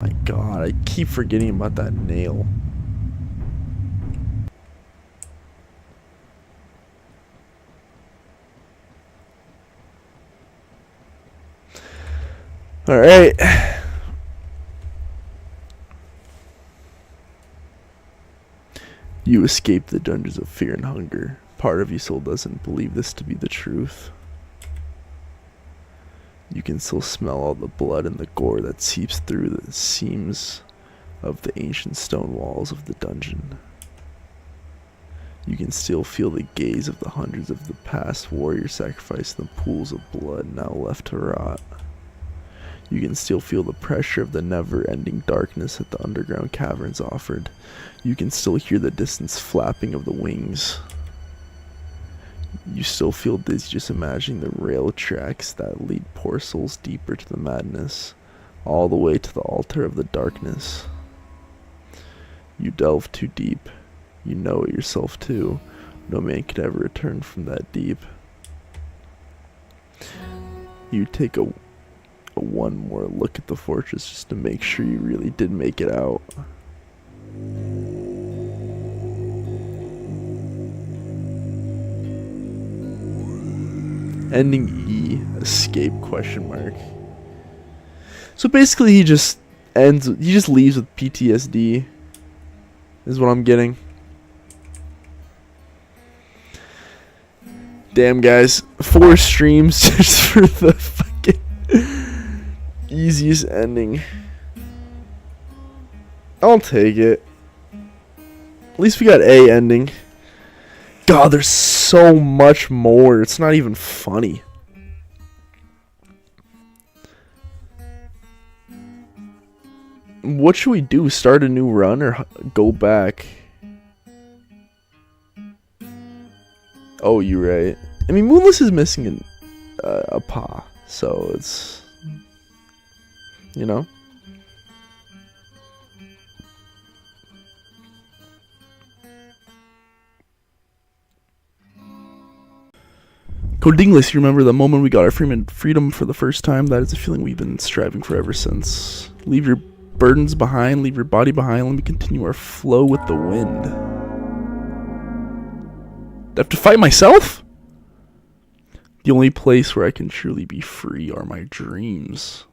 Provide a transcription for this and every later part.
My god, I keep forgetting about that nail. Alright. You escaped the dungeons of fear and hunger. Part of you still doesn't believe this to be the truth. You can still smell all the blood and the gore that seeps through the seams of the ancient stone walls of the dungeon. You can still feel the gaze of the hundreds of the past warriors sacrificed in the pools of blood now left to rot. You can still feel the pressure of the never-ending darkness that the underground caverns offered. You can still hear the distant flapping of the wings. You still feel dizzy just imagining the rail tracks that lead poor souls deeper to the madness, all the way to the altar of the darkness. You delve too deep. You know it yourself too. No man could ever return from that deep. You take a one more look at the fortress just to make sure you really did make it out. Ending E, escape question mark. So basically he just leaves with PTSD is what I'm getting. Damn guys, 4 streams just for the fucking easiest ending. I'll take it. At least we got A ending. God, there's so much more. It's not even funny. What should we do? Start a new run or go back? Oh, you're right. I mean, Moonless is missing a paw, so it's, you know. Codingless, you remember the moment we got our freedom for the first time? That is a feeling we've been striving for ever since. Leave your burdens behind, leave your body behind, let me continue our flow with the wind. Do I have to fight myself? The only place where I can truly be free are my dreams.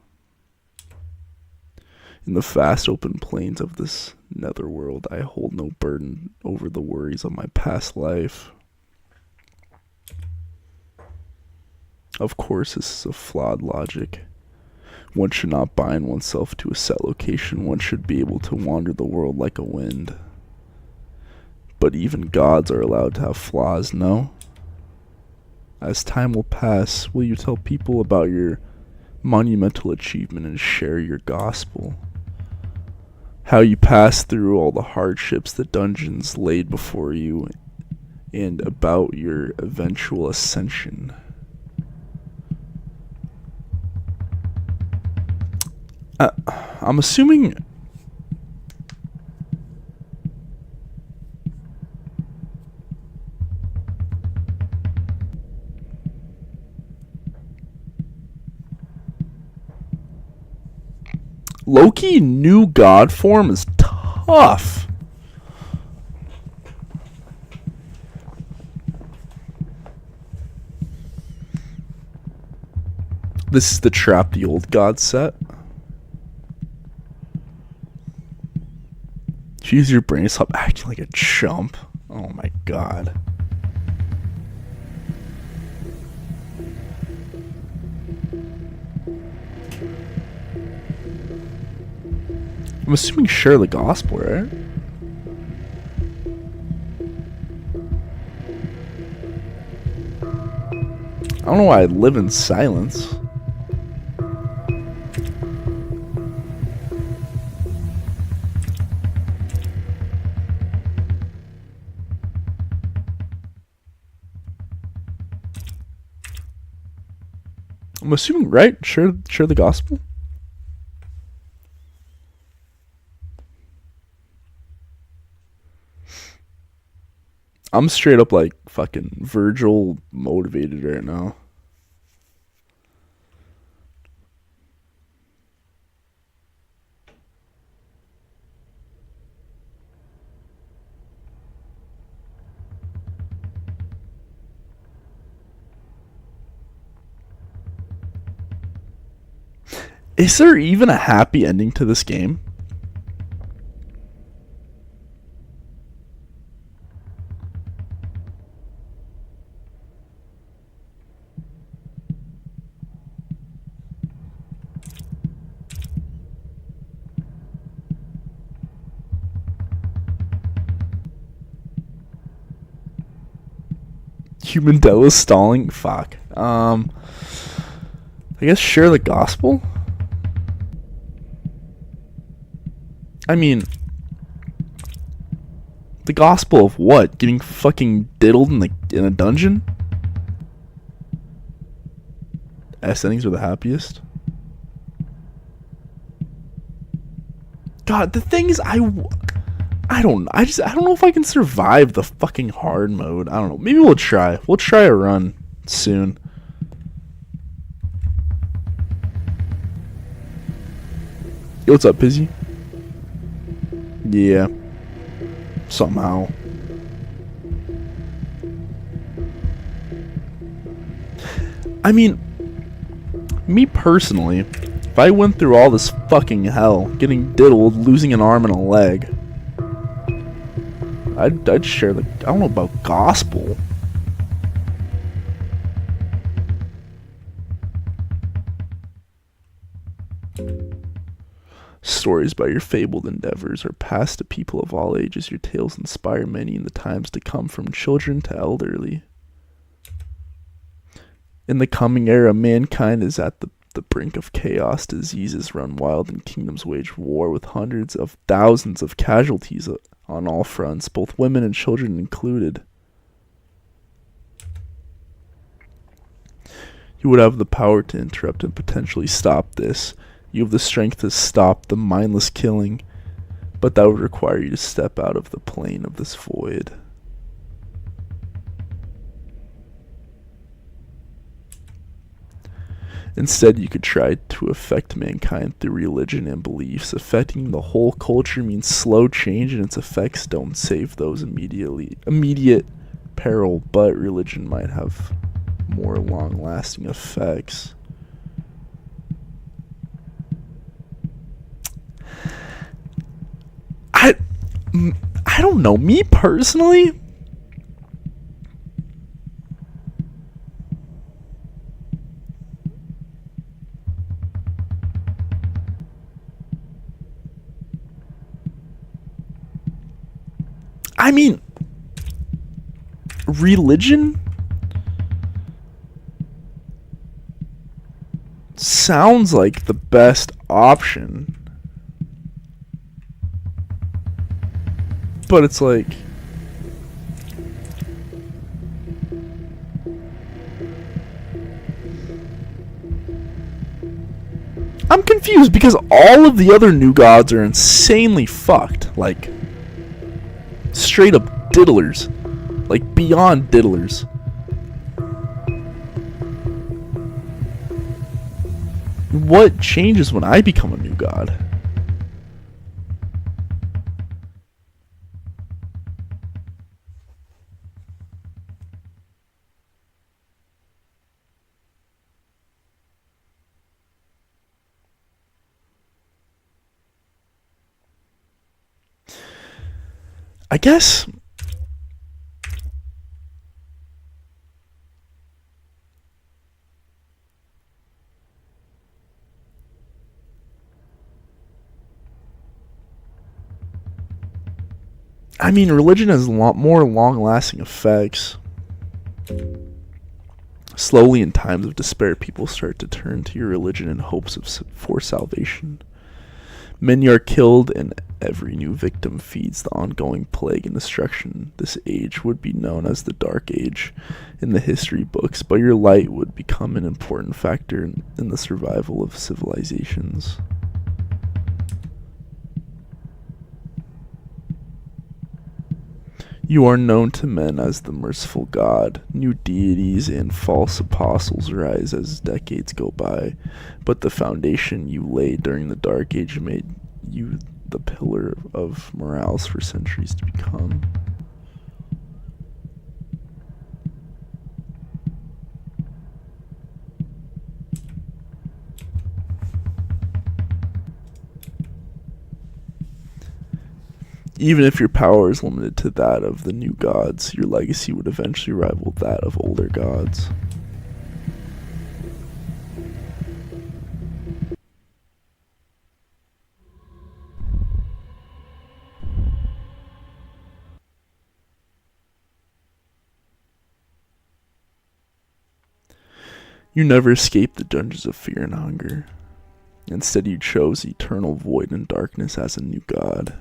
In the vast open plains of this netherworld, I hold no burden over the worries of my past life. Of course, this is a flawed logic. One should not bind oneself to a set location. One should be able to wander the world like a wind. But even gods are allowed to have flaws, no? As time will pass, will you tell people about your monumental achievement and share your gospel? How you passed through all the hardships the dungeons laid before you, and about your eventual ascension. I'm assuming Loki new god form is tough. This is the Trap the Old God set. Use your brain to stop acting like a chump. Oh my god. I'm assuming share the gospel, right? I don't know why I live in silence. I'm assuming, right? Share the gospel. I'm straight up like fucking Virgil motivated right now. Is there even a happy ending to this game? Human Della stalling? Fuck. I guess share the gospel? I mean, the gospel of what? Getting fucking diddled in a dungeon? S endings are the happiest. God, the thing is, I don't know if I can survive the fucking hard mode. I don't know. Maybe we'll try. We'll try a run soon. Yo, what's up, Pizzy? Yeah. Somehow. I mean, me personally, if I went through all this fucking hell, getting diddled, losing an arm and a leg, I'd share the... I don't know about gospel. Stories about your fabled endeavors are passed to people of all ages. Your tales inspire many in the times to come, from children to elderly. In the coming era, mankind is at the brink of chaos. Diseases run wild and kingdoms wage war, with hundreds of thousands of casualties on all fronts, both women and children included. You would have the power to interrupt and potentially stop this. You have the strength to stop the mindless killing, but that would require you to step out of the plane of this void. Instead, you could try to affect mankind through religion and beliefs. Affecting the whole culture means slow change, and its effects don't save those immediate peril, but religion might have more long-lasting effects. I don't know. Me personally, I mean, religion sounds like the best option. But it's like, I'm confused because all of the other new gods are insanely fucked. Like, straight up diddlers. Like, beyond diddlers. What changes when I become a new god? I guess religion has a lot more long-lasting effects. Slowly, in times of despair, people start to turn to your religion in hopes for salvation. Many are killed, and every new victim feeds the ongoing plague and destruction. This age would be known as the Dark Age in the history books, but your light would become an important factor in the survival of civilizations. You are known to men as the merciful God. New deities and false apostles rise as decades go by, but the foundation you laid during the Dark Age made you the pillar of morals for centuries to become. Even if your power is limited to that of the new gods, your legacy would eventually rival that of older gods. You never escaped the dungeons of fear and hunger. Instead, you chose eternal void and darkness as a new god.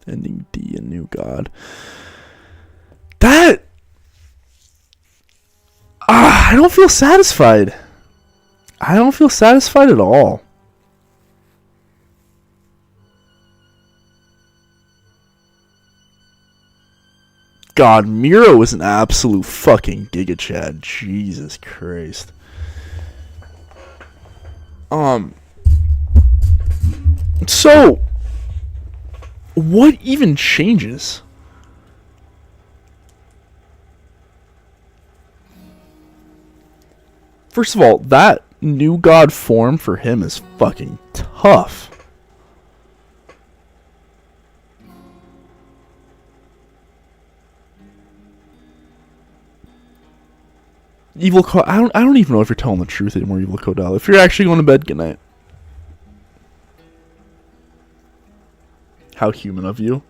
Ending D, a new god. That... I don't feel satisfied. I don't feel satisfied at all. God, Miro is an absolute fucking Giga Chad. Jesus Christ. So, what even changes? First of all, that new god form for him is fucking tough. Evil I don't even know if you're telling the truth anymore, Evil Codell. If you're actually going to bed, good night. How human of you.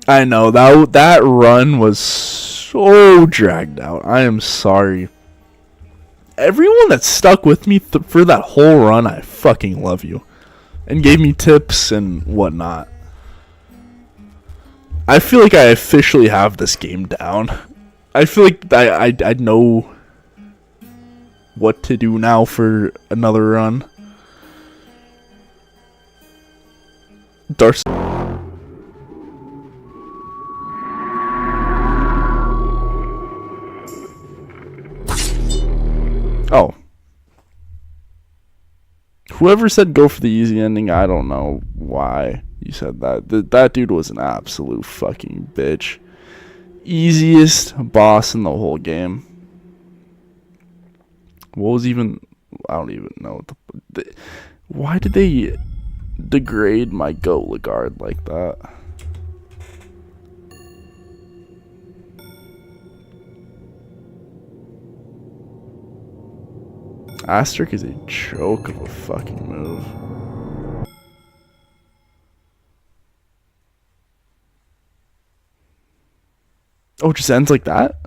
I know, that run was so dragged out. I am sorry. Everyone that stuck with me for that whole run, I fucking love you. And gave me tips and whatnot. I feel like I officially have this game down. I feel like I know what to do now for another run. Darcy. Oh. Whoever said go for the easy ending, I don't know why you said that. That dude was an absolute fucking bitch. Easiest boss in the whole game. What was even... I don't even know. Why did they degrade my goat Lagarde like that? Asterisk is a joke of a fucking move. Oh, it just ends like that?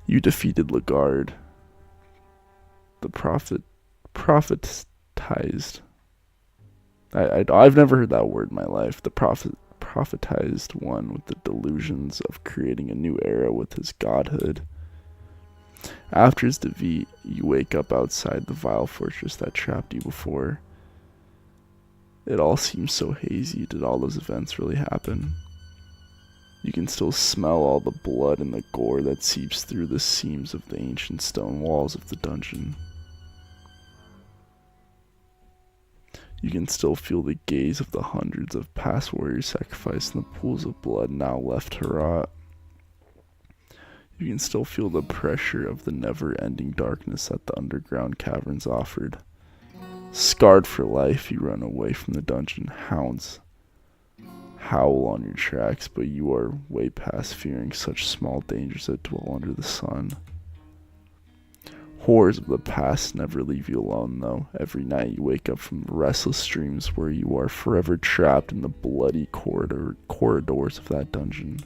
You defeated Lagarde. The prophetized. I've never heard that word in my life. The prophetized one with the delusions of creating a new era with his godhood. After his defeat, you wake up outside the vile fortress that trapped you before. It all seems so hazy. Did all those events really happen? You can still smell all the blood and the gore that seeps through the seams of the ancient stone walls of the dungeon. You can still feel the gaze of the hundreds of past warriors sacrificed in the pools of blood now left to rot. You can still feel the pressure of the never-ending darkness that the underground caverns offered. Scarred for life, you run away from the dungeon. Hounds howl on your tracks, but you are way past fearing such small dangers that dwell under the sun. Horrors of the past never leave you alone, though. Every night you wake up from restless dreams where you are forever trapped in the bloody corridors of that dungeon.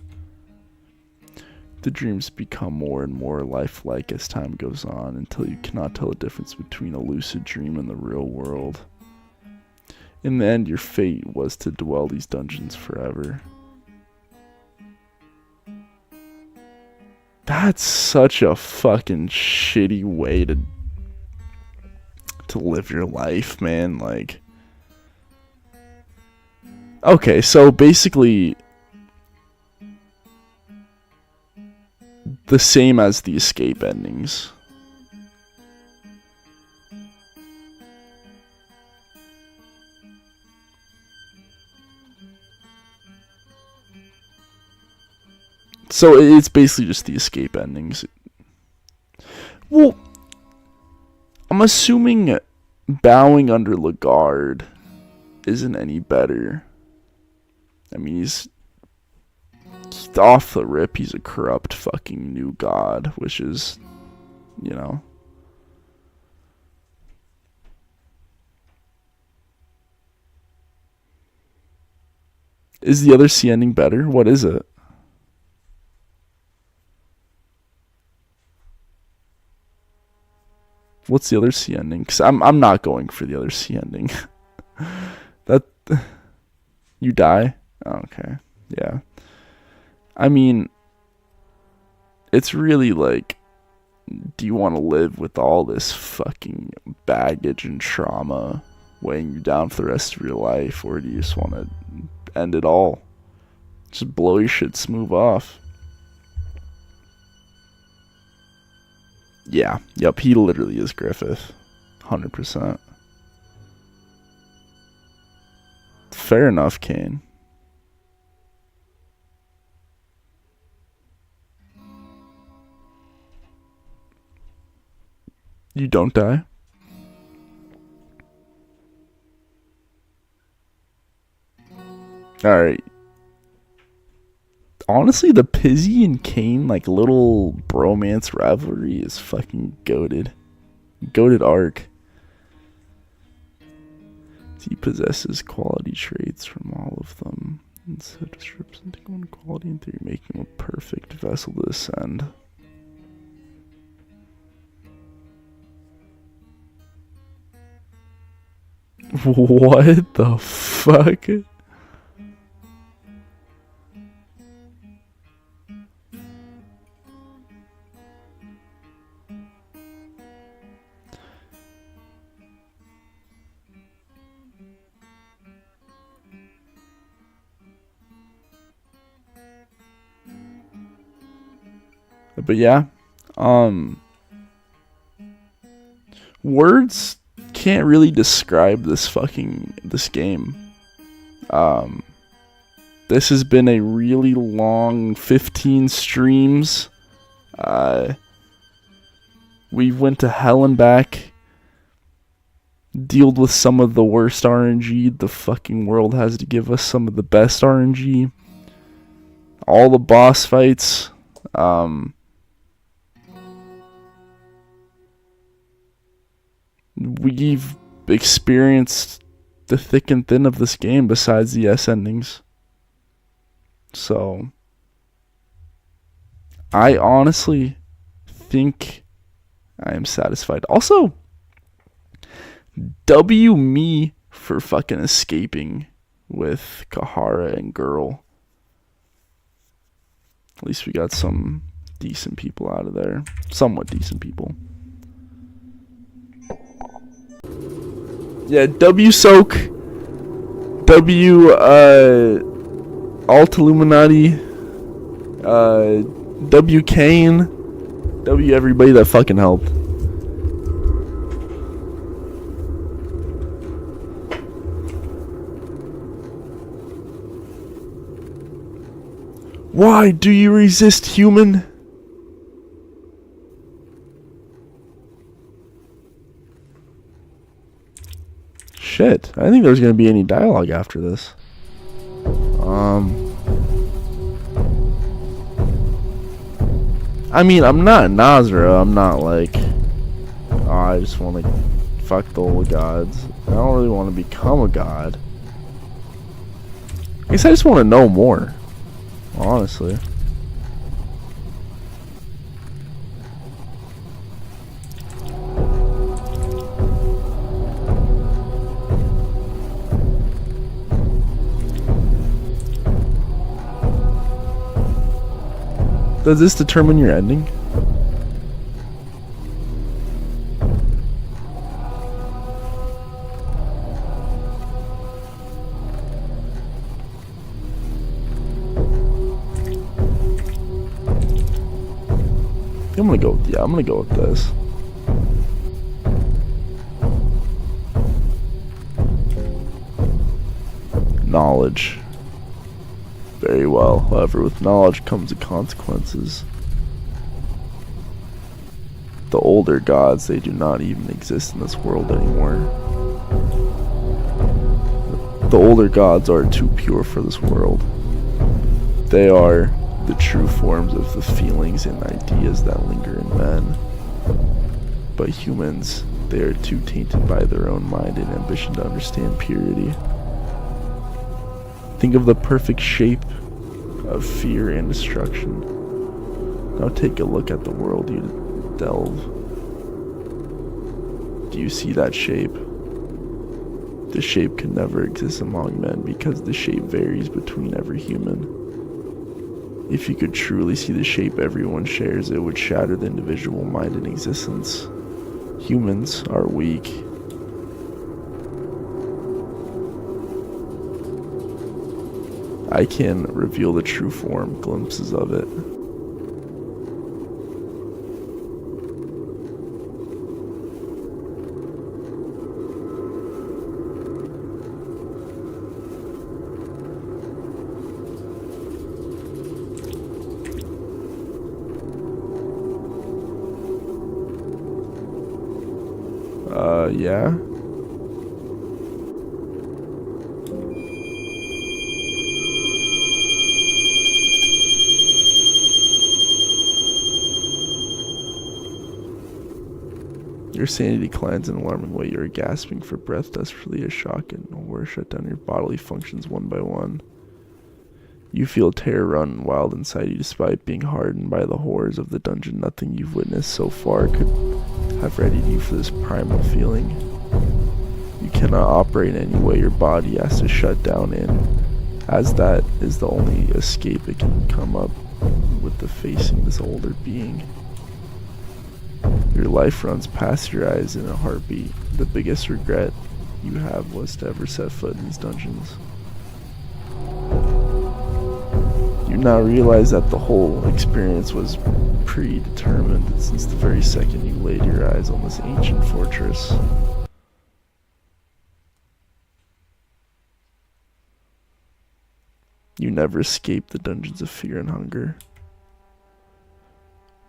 The dreams become more and more lifelike as time goes on until you cannot tell the difference between a lucid dream and the real world. In the end, your fate was to dwell these dungeons forever. That's such a fucking shitty way to live your life, man. Like, okay, so basically the same as the escape endings. So it's basically just the escape endings. Well, I'm assuming bowing under Lagarde isn't any better. I mean, he's off the rip, he's a corrupt fucking new god, which is, you know. Is the other C ending better? What is it? What's the other C ending? Cause I'm not going for the other C ending. That you die? Oh, okay. Yeah. I mean, it's really like, do you want to live with all this fucking baggage and trauma weighing you down for the rest of your life, or do you just want to end it all? Just blow your shit smooth off. Yeah, yep, he literally is Griffith. 100%. Fair enough, Kane. You don't die? Alright. Honestly, the Pizzy and Kane, like, little bromance rivalry is fucking goated. Goated arc. He possesses quality traits from all of them. Instead of strips into one quality in theory, making him a perfect vessel to ascend. What the fuck? But yeah, words can't really describe this game. This has been a really long 15 streams. We went to hell and back, dealt with some of the worst RNG the fucking world has to give us, some of the best RNG, all the boss fights. We've experienced the thick and thin of this game besides the S endings. So, I honestly think I am satisfied. Also, W me for fucking escaping with Kahara and Girl. At least we got some decent people out of there. Somewhat decent people. Yeah, W Soak, W Alt Illuminati, W Kane, W everybody that fucking helped. Why do you resist, human? Shit, I didn't think there was going to be any dialogue after this. I mean, I'm not Nazra. I'm not like, oh, I just want to fuck the old gods. I don't really want to become a god. I guess I just want to know more, honestly. Does this determine your ending? I'm gonna go with, yeah, I'm gonna go with this. Knowledge. very well. However, with knowledge comes the consequences. The older gods, they do not even exist in this world anymore. The older gods are too pure for this world. They are the true forms of the feelings and ideas that linger in men. But humans, they are too tainted by their own mind and ambition to understand purity. Think of the perfect shape of fear and destruction. Now take a look at the world you delve. Do you see that shape? The shape can never exist among men because the shape varies between every human. If you could truly see the shape everyone shares, it would shatter the individual mind in existence. Humans are weak. I can reveal the true form, glimpses of it. Yeah? Your sanity declines in an alarming way. You are gasping for breath, desperately as shock and horror shut down your bodily functions one by one. You feel terror run wild inside you despite being hardened by the horrors of the dungeon. Nothing you've witnessed so far could have readied you for this primal feeling. You cannot operate in any way. Your body has to shut down, and as that is the only escape it can come up with, the facing this older being. Your life runs past your eyes in a heartbeat. The biggest regret you have was to ever set foot in these dungeons. You now realize that the whole experience was predetermined since the very second you laid your eyes on this ancient fortress. You never escaped the dungeons of fear and hunger.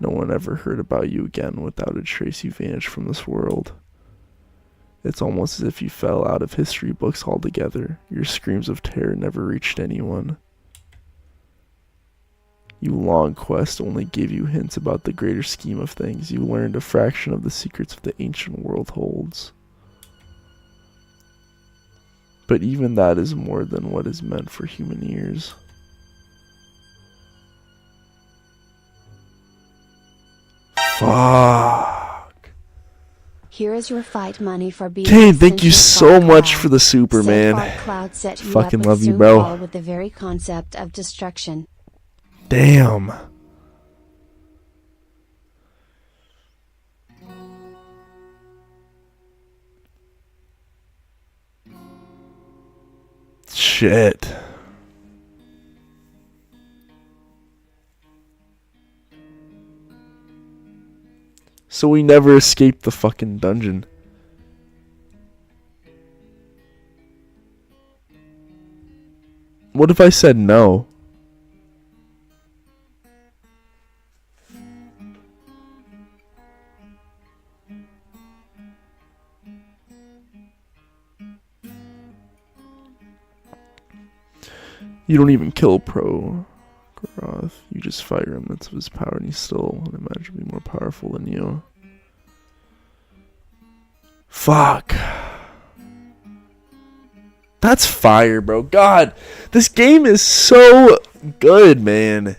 No one ever heard about you again. Without a trace, you vanished from this world. It's almost as if you fell out of history books altogether. Your screams of terror never reached anyone. Your long quest only gave you hints about the greater scheme of things. You learned a fraction of the secrets of the ancient world holds. But even that is more than what is meant for human ears. Fuck. Here is your fight money for being Kane, thank you so much for the super, man. Fucking love you, bro. With the very concept of destruction. Damn. Shit. So we never escaped the fucking dungeon. What if I said no? You don't even kill Pro Groth. You just fight remnants of his power, and he's still unimaginably more powerful than you. Fuck. That's fire, bro. God, this game is so good, man.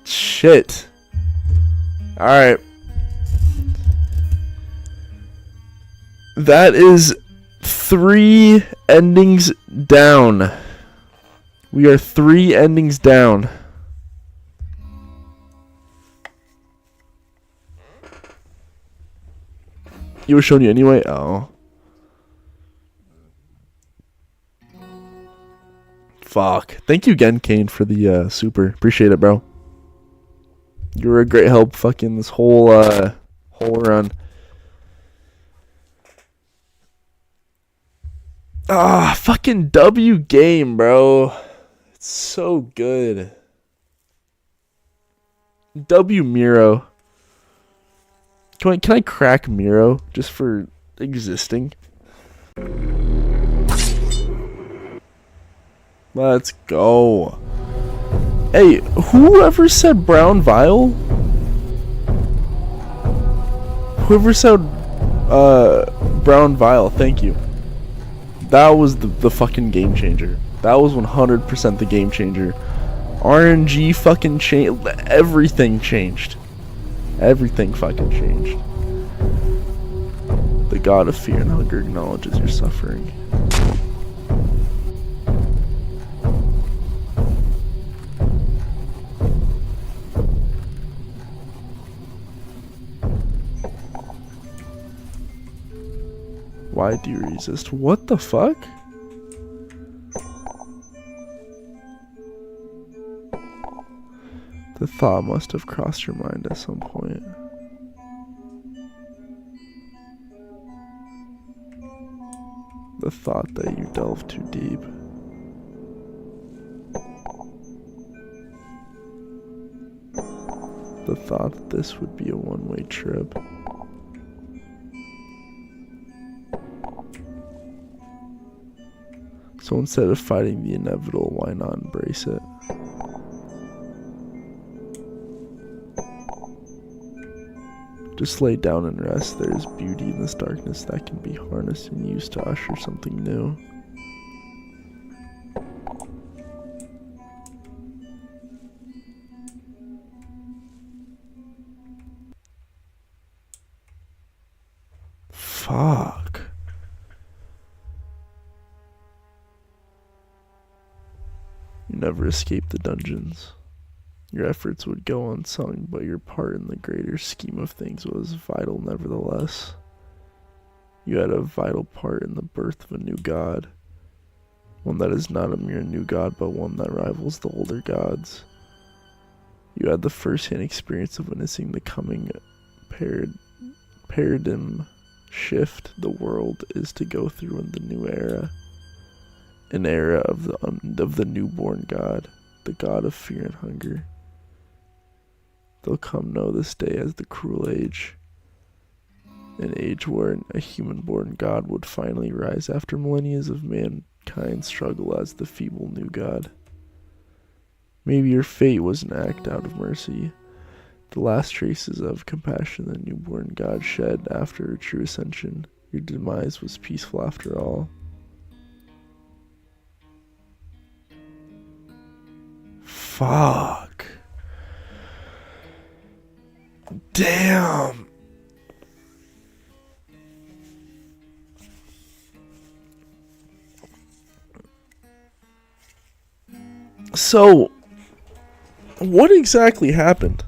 Shit. Alright. That is 3 endings down. We are 3 endings down. You were showing you anyway? Oh. Fuck. Thank you again, Kane, for the super. Appreciate it, bro. You were a great help fucking this whole run. Ah, fucking W game, bro. So good. W Miro. Can I crack Miro just for existing? Let's go. Hey, whoever said brown vial? Whoever said brown vial, thank you. That was the fucking game changer. That was 100% the game changer. RNG fucking changed. Everything changed. Everything fucking changed. The god of fear and hunger acknowledges your suffering. Why do you resist? What the fuck? The thought must have crossed your mind at some point. The thought that you delved too deep. The thought that this would be a one-way trip. So instead of fighting the inevitable, why not embrace it? Just lay down and rest. There is beauty in this darkness that can be harnessed and used to usher something new. Fuck. You never escaped the dungeons. Your efforts would go unsung, but your part in the greater scheme of things was vital nevertheless. You had a vital part in the birth of a new god. One that is not a mere new god, but one that rivals the older gods. You had the first-hand experience of witnessing the coming paradigm shift the world is to go through in the new era. An era of the newborn god, the god of fear and hunger. They'll come know this day as the cruel age. An age where a human-born god would finally rise after millennia of mankind's struggle as the feeble new god. Maybe your fate was an act out of mercy. The last traces of compassion the newborn god shed after a true ascension. Your demise was peaceful after all. Fuck. Damn. So, what exactly happened?